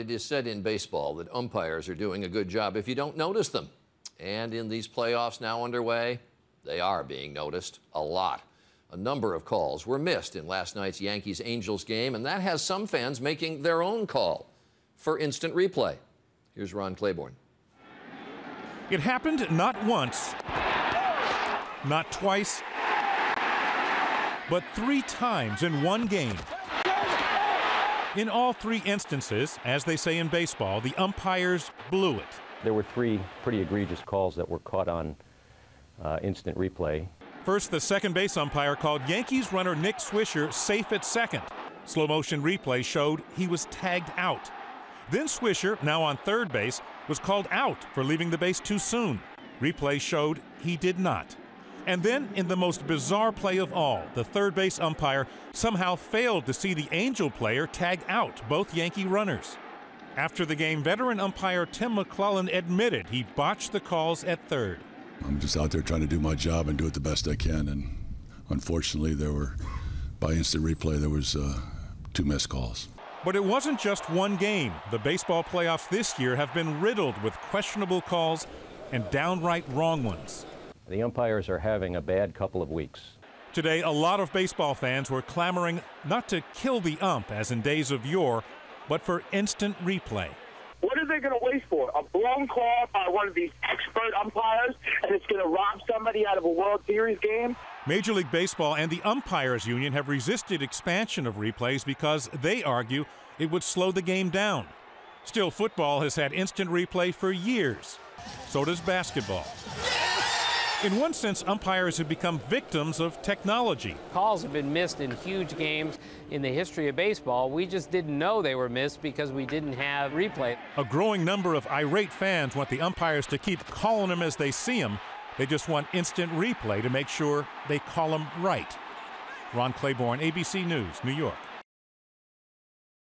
It is said in baseball that umpires are doing a good job if you don't notice them. And in these playoffs now underway, they are being noticed a lot. A number of calls were missed in last night's Yankees-Angels game, and that has some fans making their own call for instant replay. Here's Ron Claiborne. It happened not once, not twice, but 3 times in one game. In all 3 instances, as they say in baseball, the umpires blew it. There were 3 pretty egregious calls that were caught on instant replay. First, the second base umpire called Yankees runner Nick Swisher safe at second. Slow motion replay showed he was tagged out. Then Swisher, now on third base, was called out for leaving the base too soon. Replay showed he did not. And then, in the most bizarre play of all, the third base umpire somehow failed to see the Angel player tag out both Yankee runners. After the game, veteran umpire Tim McClellan admitted he botched the calls at third. I'm just out there trying to do my job and do it the best I can, and unfortunately by instant replay, there was 2 missed calls. But it wasn't just one game. The baseball playoffs this year have been riddled with questionable calls and downright wrong ones. The umpires are having a bad couple of weeks. Today, a lot of baseball fans were clamoring not to kill the ump, as in days of yore, but for instant replay. What are they going to wait for? A blown call by one of these expert umpires, and it's going to rob somebody out of a World Series game? Major League Baseball and the Umpires Union have resisted expansion of replays because they argue it would slow the game down. Still, football has had instant replay for years. So does basketball. In one sense, umpires have become victims of technology. Calls have been missed in huge games in the history of baseball. We just didn't know they were missed because we didn't have replay. A growing number of irate fans want the umpires to keep calling them as they see them. They just want instant replay to make sure they call them right. Ron Claiborne, ABC News, New York.